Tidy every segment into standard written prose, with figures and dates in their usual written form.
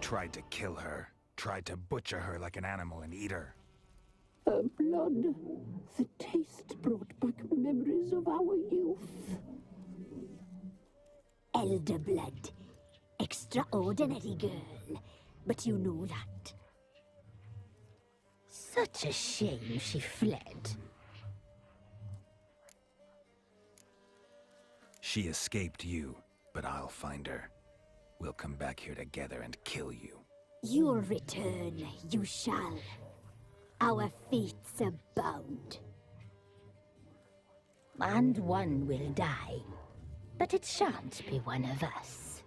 tried to kill her. Tried to butcher her like an animal and eat her. Her blood. The taste brought back memories of our youth. Elder blood. Extraordinary girl. But you know that. Such a shame she fled. She escaped you, but I'll find her. We'll come back here together and kill you. You'll return, you shall. Our fates are bound. And one will die, but it shan't be one of us.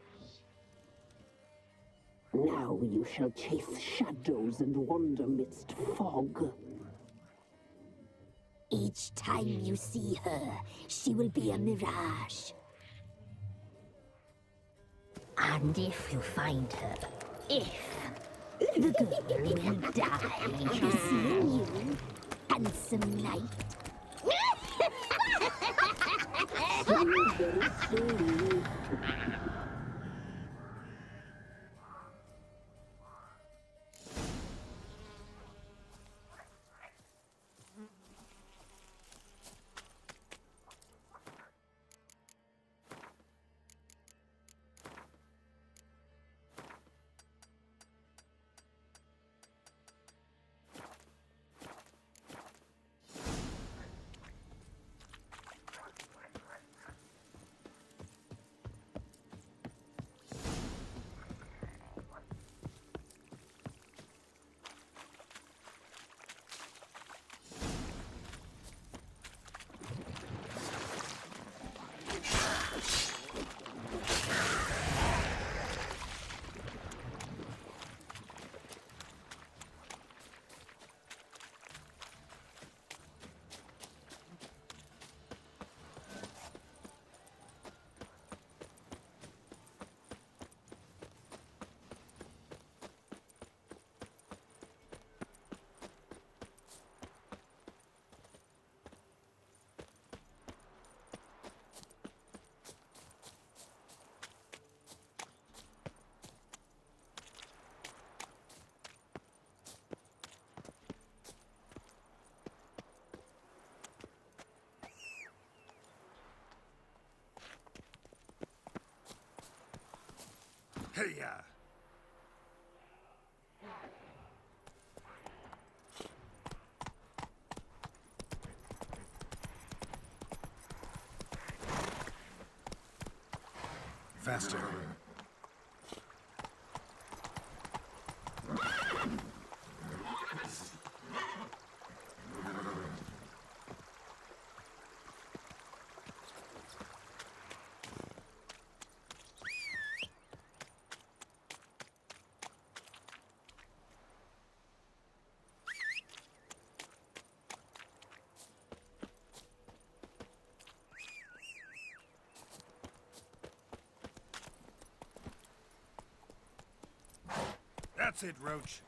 Now you shall chase shadows and wander midst fog. Each time you see her, she will be a mirage. And if you find her, the girl will die. Seeing you, handsome knight. Very slowly. Hey-ya! Faster. That's it, Roach.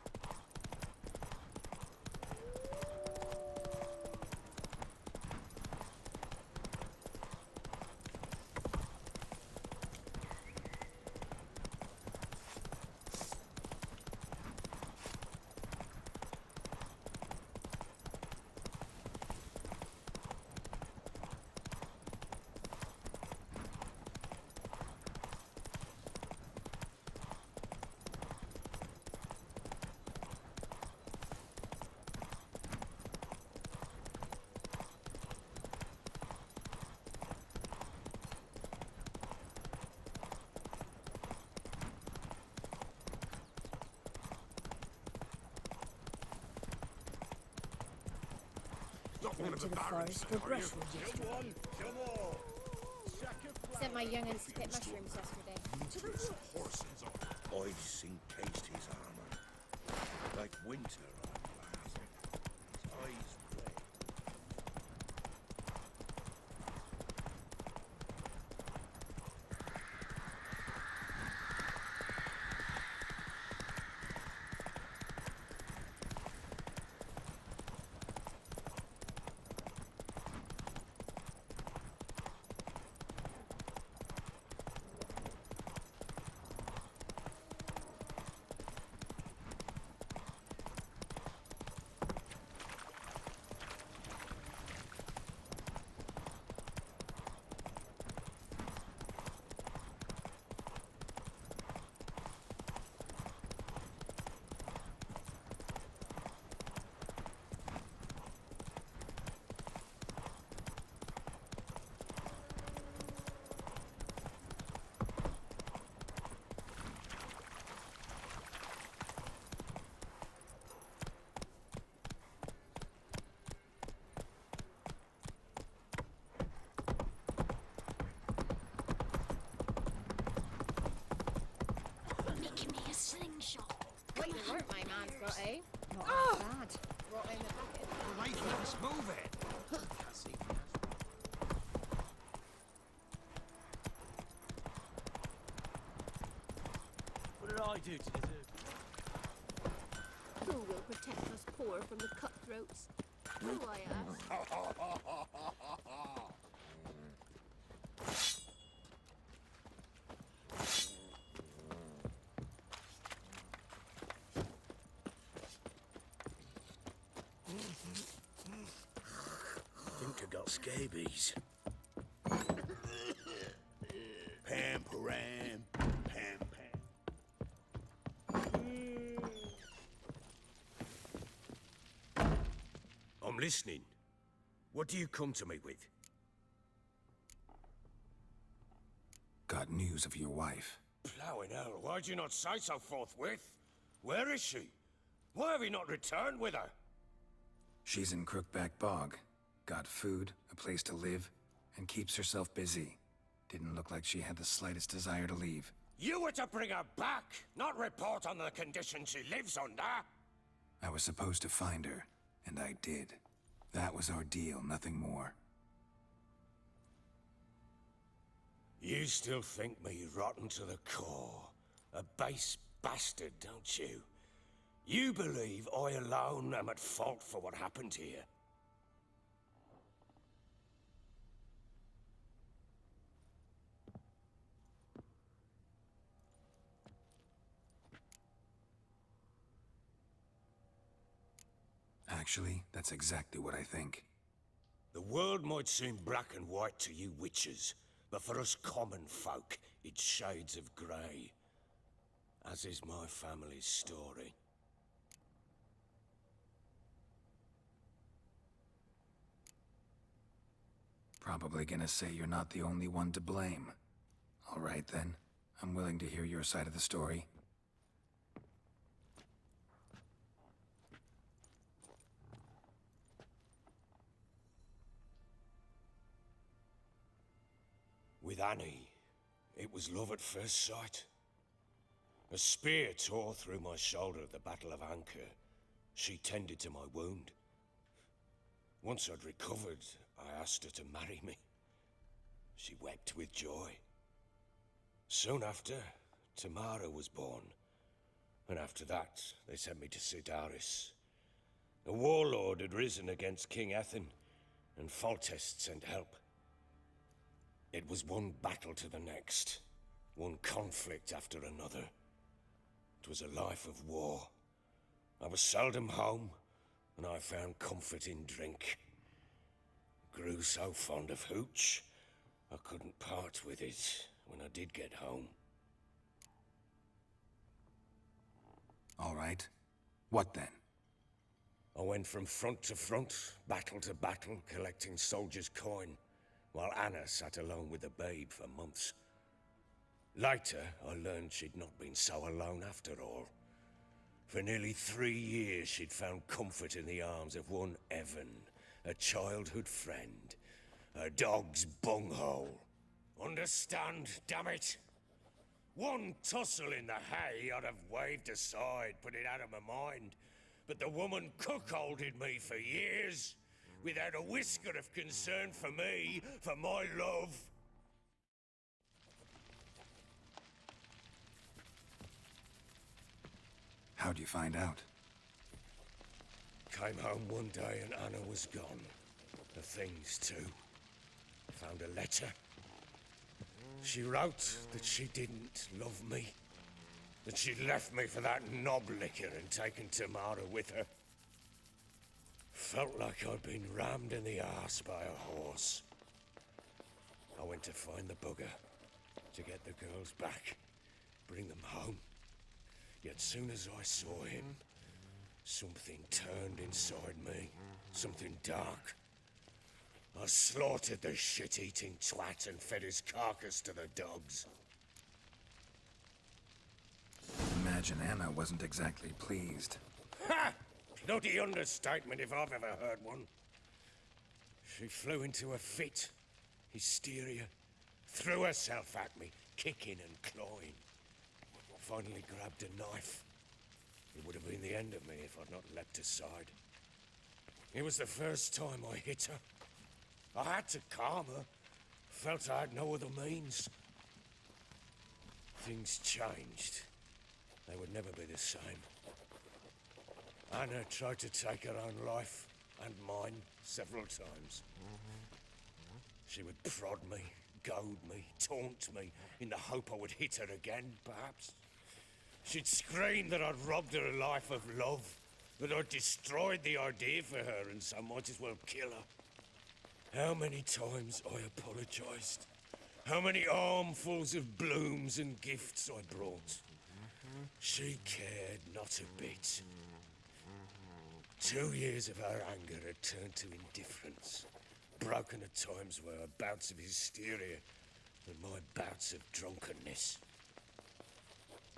Went to the forest progression yesterday. Sent my young'uns to pick mushrooms yesterday. Ice encased his armor, like winter on glass. His eyes red. Right, eh? Not bad. Right in the bucket. Away from us, move it! Can't see from us. What did I do to deserve it? Who will protect us poor from the cutthroats? Who, I ask? Think I got scabies. Pam, param, pam, pam. I'm listening. What do you come to me with? Got news of your wife. Plowing hell, why'd you not say so forthwith? Where is she? Why have you not returned with her? She's in Crookback Bog. Got food, a place to live, and keeps herself busy. Didn't look like she had the slightest desire to leave. You were to bring her back, not report on the conditions she lives under. I was supposed to find her, and I did. That was our deal, nothing more. You still think me rotten to the core. A base bastard, don't you? You believe I alone am at fault for what happened here. Actually, that's exactly what I think. The world might seem black and white to you witches, but for us common folk, it's shades of grey. As is my family's story. Probably gonna say you're not the only one to blame. All right then, I'm willing to hear your side of the story. With Annie, it was love at first sight. A spear tore through my shoulder at the Battle of Anchor. She tended to my wound. Once I'd recovered, I asked her to marry me. She wept with joy. Soon after, Tamara was born. And after that, they sent me to Sidaris. A warlord had risen against King Ethan, and Foltest sent help. It was one battle to the next, one conflict after another. It was a life of war. I was seldom home, and I found comfort in drink. Grew so fond of hooch, I couldn't part with it when I did get home. All right. What then? I went from front to front, battle to battle, collecting soldiers' coin, while Anna sat alone with the babe for months. Later, I learned she'd not been so alone after all. For nearly 3 years, she'd found comfort in the arms of one Evan, a childhood friend, a dog's bunghole. Understand, damn it? One tussle in the hay I'd have waved aside, put it out of my mind. But the woman cuckolded me for years, without a whisker of concern for me, for my love. How'd you find out? Came home one day and Anna was gone. The things too. Found a letter. She wrote that she didn't love me. That she'd left me for that knob licker and taken Tamara with her. Felt like I'd been rammed in the arse by a horse. I went to find the bugger, to get the girls back, bring them home. Yet soon as I saw him, something turned inside me, something dark. I slaughtered the shit-eating twat and fed his carcass to the dogs. Imagine Anna wasn't exactly pleased. Ha! Bloody understatement if I've ever heard one. She flew into a fit, hysteria, threw herself at me, kicking and clawing. Finally grabbed a knife. It would have been the end of me if I'd not leapt aside. It was the first time I hit her. I had to calm her. Felt I had no other means. Things changed. They would never be the same. Anna tried to take her own life, and mine, several times. She would prod me, goad me, taunt me, in the hope I would hit her again, perhaps. She'd scream that I'd robbed her life of love, that I'd destroyed the idea for her, and so might as well kill her. How many times I apologized. How many armfuls of blooms and gifts I brought. She cared not a bit. 2 years of her anger had turned to indifference, broken at times by her bouts of hysteria and my bouts of drunkenness.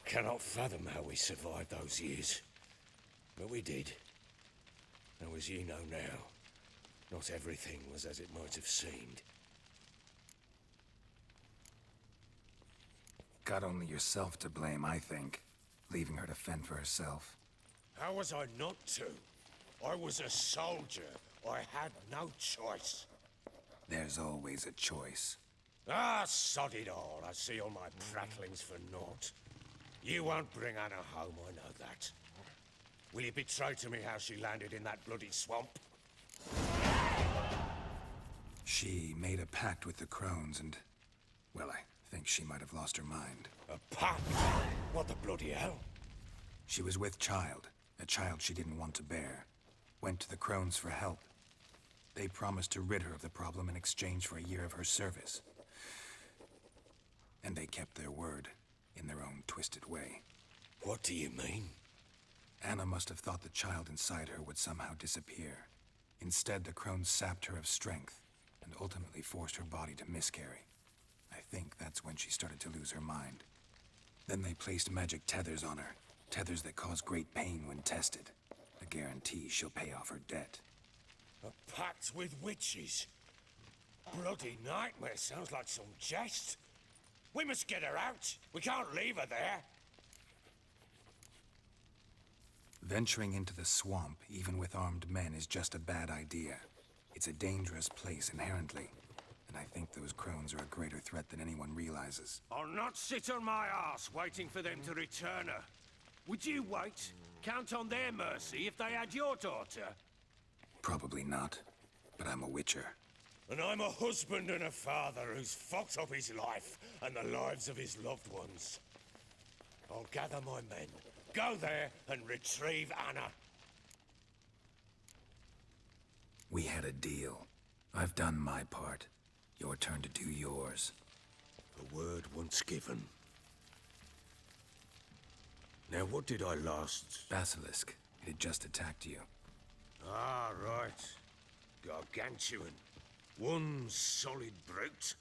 Cannot fathom how we survived those years, but we did. Now, as you know now, not everything was as it might have seemed. Got only yourself to blame, I think. Leaving her to fend for herself. How was I not to? I was a soldier. I had no choice. There's always a choice. Ah, sod it all. I see all my prattlings for naught. You won't bring Anna home, I know that. Will you betray to me how she landed in that bloody swamp? She made a pact with the crones and... well, I think she might have lost her mind. A pact? What the bloody hell? She was with child, a child she didn't want to bear. Went to the crones for help. They promised to rid her of the problem in exchange for a year of her service. And they kept their word, in their own twisted way. What do you mean? Anna must have thought the child inside her would somehow disappear. Instead, the crones sapped her of strength, and ultimately forced her body to miscarry. I think that's when she started to lose her mind. Then they placed magic tethers on her, tethers that cause great pain when tested. A guarantee she'll pay off her debt. A pact with witches? Bloody nightmare, sounds like some jest. We must get her out. We can't leave her there. Venturing into the swamp, even with armed men, is just a bad idea. It's a dangerous place inherently, and I think those crones are a greater threat than anyone realizes. I'll not sit on my ass waiting for them to return her. Would you wait? Count on their mercy if they had your daughter? Probably not, but I'm a witcher. And I'm a husband and a father who's fucked up his life and the lives of his loved ones. I'll gather my men, go there and retrieve Anna. We had a deal. I've done my part. Your turn to do yours. A word once given. Now, what did I last... Basilisk. It had just attacked you. Ah, right. Gargantuan. One solid brute.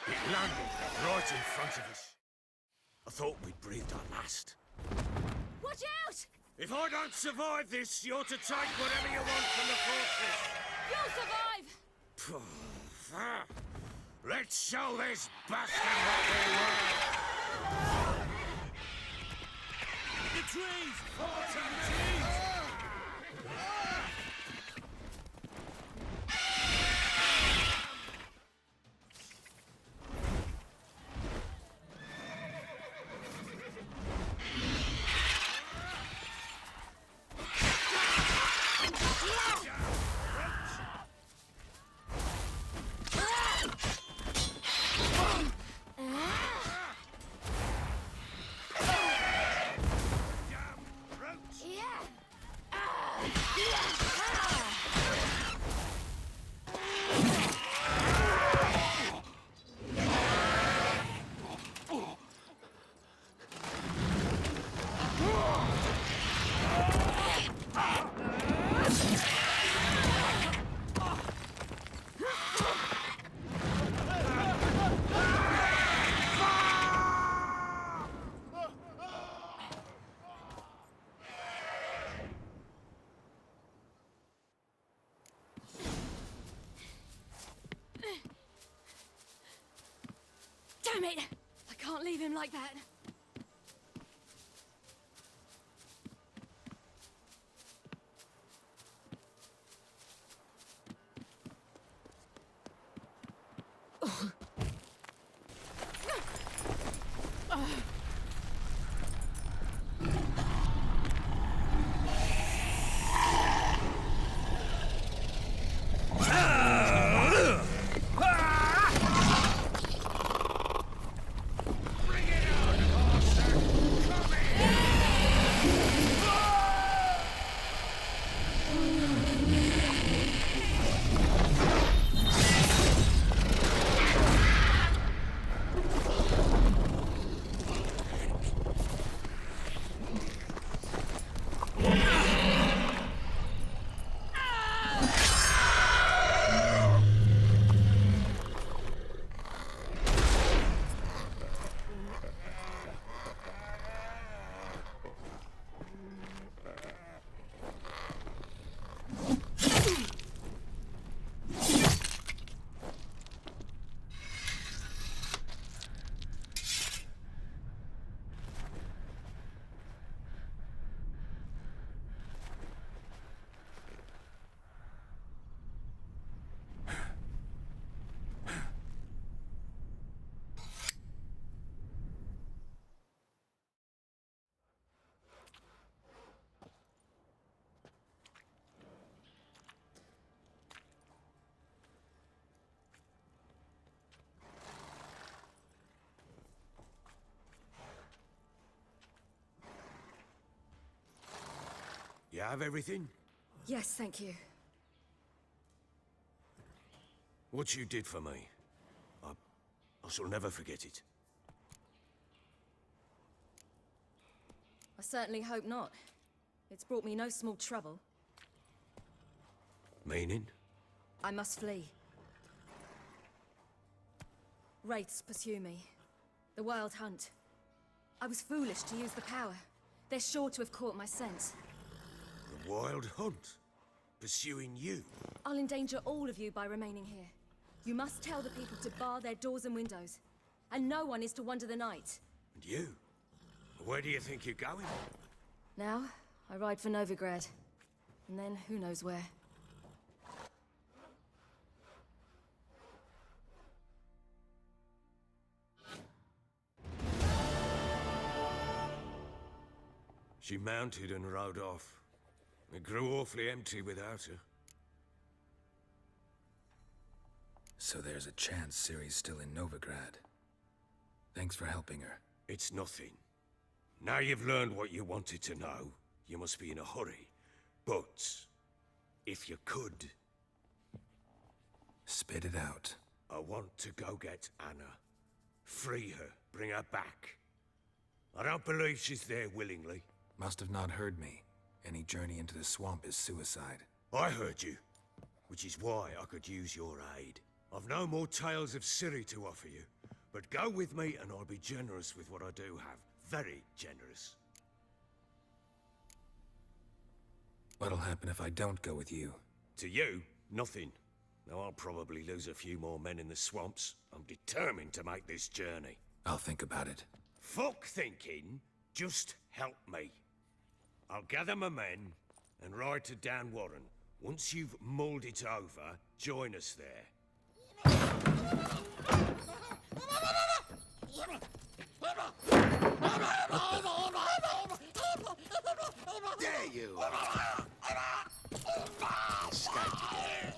It landed right in front of us. I thought we'd breathed our last. Watch out! If I don't survive this, you're to take whatever you want from the fortress. You'll survive! Let's show this bastard what we're worth. The trees! Damn it! I can't leave him like that. You have everything? Yes, thank you. What you did for me, I shall never forget it. I certainly hope not. It's brought me no small trouble. Meaning? I must flee. Wraiths pursue me. The Wild Hunt. I was foolish to use the power. They're sure to have caught my scent. The Wild Hunt? Pursuing you? I'll endanger all of you by remaining here. You must tell the people to bar their doors and windows. And no one is to wander the night. And you? Where do you think you're going? Now, I ride for Novigrad. And then, who knows where. She mounted and rode off. It grew awfully empty without her. So there's a chance Ciri's still in Novigrad. Thanks for helping her. It's nothing. Now you've learned what you wanted to know, you must be in a hurry. But, if you could... Spit it out. I want to go get Anna. Free her, bring her back. I don't believe she's there willingly. Must have not heard me. Any journey into the swamp is suicide. I heard you, which is why I could use your aid. I've no more tales of Ciri to offer you, but go with me and I'll be generous with what I do have. Very generous. What'll happen if I don't go with you? To you, nothing. Now I'll probably lose a few more men in the swamps. I'm determined to make this journey. I'll think about it. Fuck thinking, just help me. I'll gather my men and ride to Dan Warren. Once you've mulled it over, join us there. There you are. Escaped again.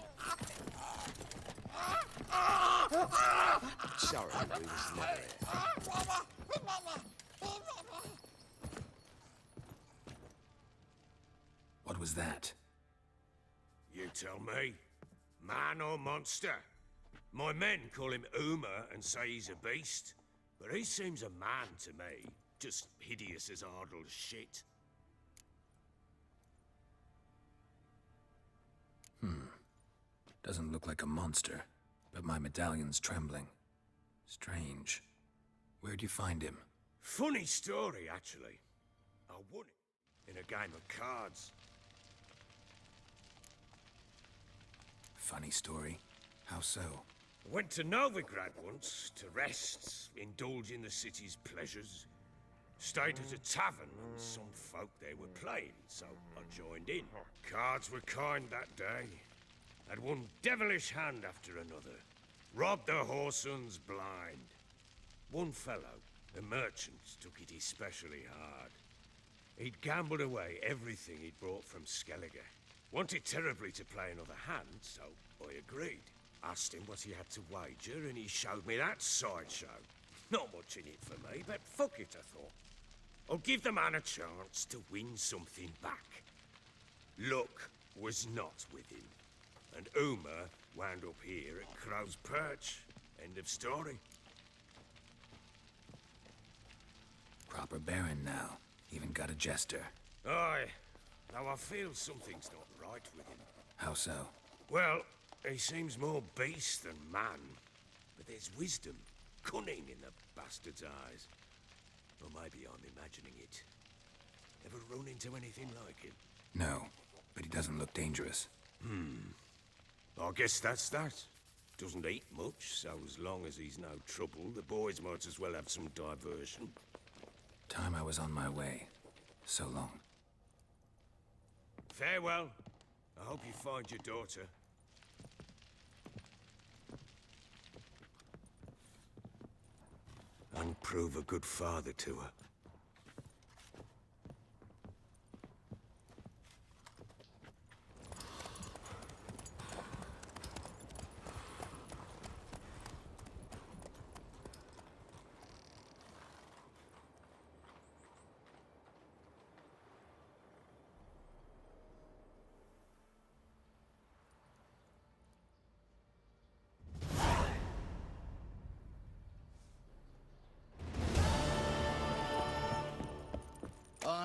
Sorry, we was never here. What was that? You tell me. Man or monster? My men call him Uma and say he's a beast. But he seems a man to me. Just hideous as Ardle's shit. Doesn't look like a monster, but my medallion's trembling. Strange. Where'd you find him? Funny story, actually. I won it in a game of cards. Funny story? How so? Went to Novigrad once to rest, indulge in the city's pleasures. Stayed at a tavern and some folk there were playing, so I joined in. Cards were kind that day. Had one devilish hand after another. Robbed the whoresons blind. One fellow, a merchant, took it especially hard. He'd gambled away everything he'd brought from Skellige. Wanted terribly to play another hand, so I agreed. Asked him what he had to wager, and he showed me that sideshow. Not much in it for me, but fuck it, I thought. I'll give the man a chance to win something back. Luck was not with him, and Uma wound up here at Crow's Perch. End of story. Proper baron now. Even got a jester. Aye, though I feel something's not right with him. How so? Well, he seems more beast than man, but there's wisdom, cunning in the bastard's eyes. Or maybe I'm imagining it. Ever run into anything like him? No, but he doesn't look dangerous. I guess that's that. Doesn't eat much, so as long as he's no trouble, the boys might as well have some diversion. Time I was on my way. So long. Farewell. I hope you find your daughter. And prove a good father to her.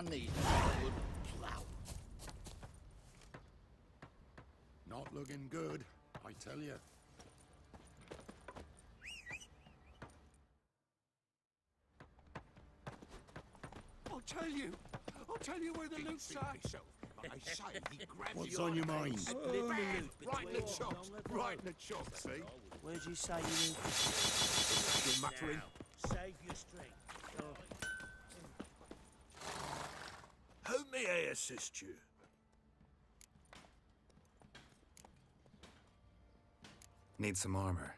I need a good plow. Not looking good, I tell you. I'll tell you where the loot's at. I say he grabbed What's you on your mind? Bam! Right in the chops. Right in the chops, see? Where'd you say you need Still muttering. Save your strength. How may I assist you? Need some armor.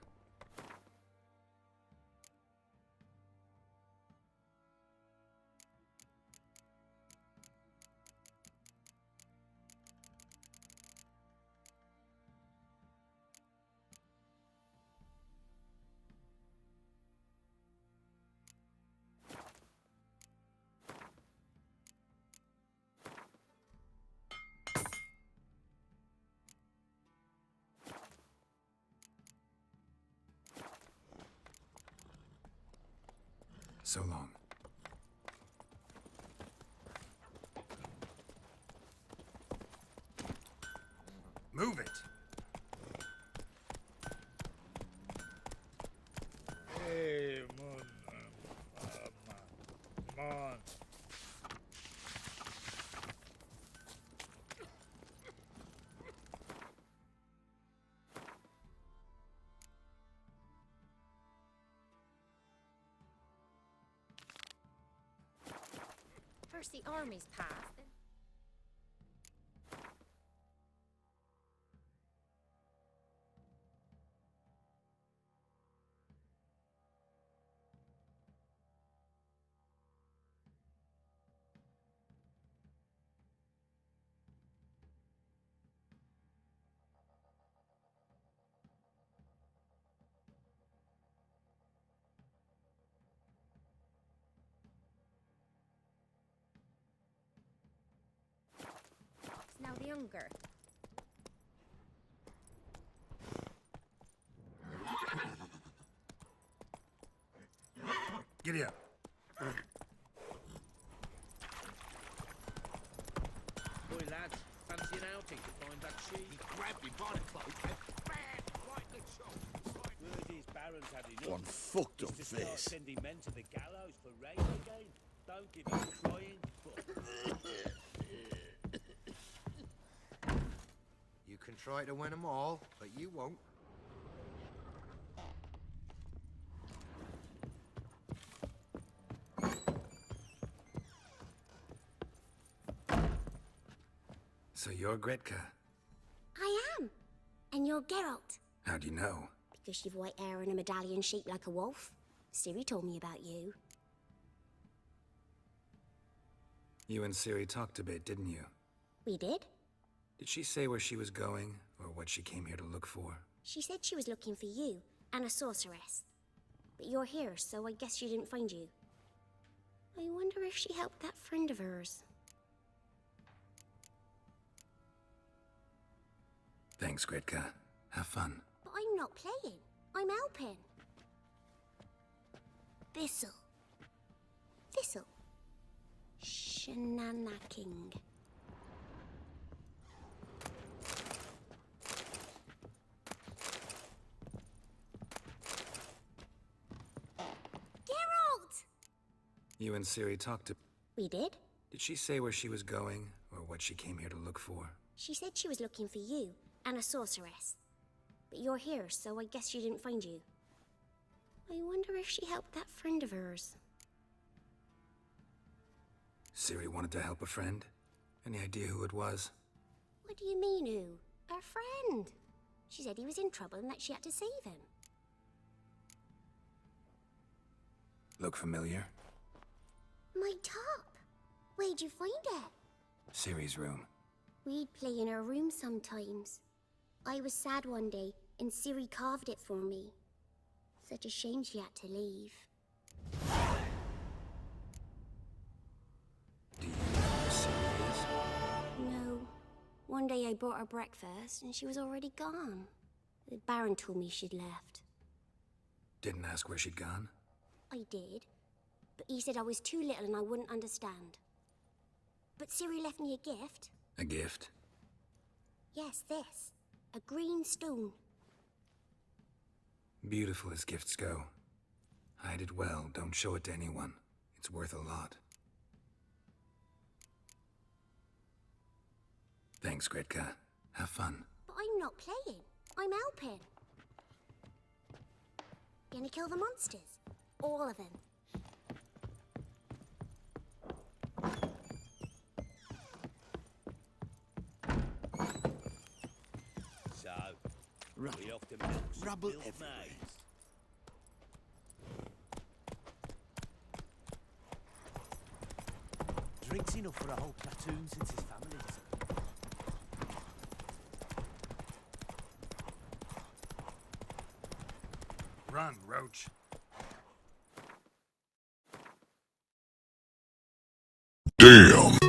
So long. Move it! Hey, man. First the armies passed, then... Now the younger. Giddy up. Boy, lads, fancy an outing to find that sheep? He grabbed him by the cloak and bam! Right in the chops. Right. Word is Baron's had enough. One fucked up He's to start face. sending men to the gallows for rape again. Don't give him crying, but... You can try to win them all, but you won't. So you're Gretka. I am. And you're Geralt. How do you know? Because you've white hair and a medallion shaped like a wolf. Ciri told me about you. You and Ciri talked a bit, didn't you? We did? Did she say where she was going, or what she came here to look for? She said she was looking for you and a sorceress. But you're here, so I guess she didn't find you. I wonder if she helped that friend of hers. Thanks, Gretka. Have fun. But I'm not playing. I'm helping. Thistle. Thistle. Shenanacking. Geralt! You and Ciri talked to... We did? Did she say where she was going, or what she came here to look for? She said she was looking for you and a sorceress. But you're here, so I guess she didn't find you. I wonder if she helped that friend of hers. Ciri wanted to help a friend? Any idea who it was? What do you mean, who? Her friend. She said he was in trouble and that she had to save him. Look familiar? My top. Where'd you find it? Ciri's room. We'd play in her room sometimes. I was sad one day, and Ciri carved it for me. Such a shame she had to leave. Do you know where Ciri is? No. One day I brought her breakfast, and she was already gone. The Baron told me she'd left. Didn't ask where she'd gone? I did, but he said I was too little and I wouldn't understand. But Ciri left me a gift. A gift? Yes, this. A green stone. Beautiful as gifts go. Hide it well, don't show it to anyone. It's worth a lot. Thanks, Gretka. Have fun. But I'm not playing. I'm helping. Gonna kill the monsters. All of them. So, we off to milk some Rubble milk everywhere. maids. Drinks enough for a whole platoon since his family disappeared. Run, Roach. Damn.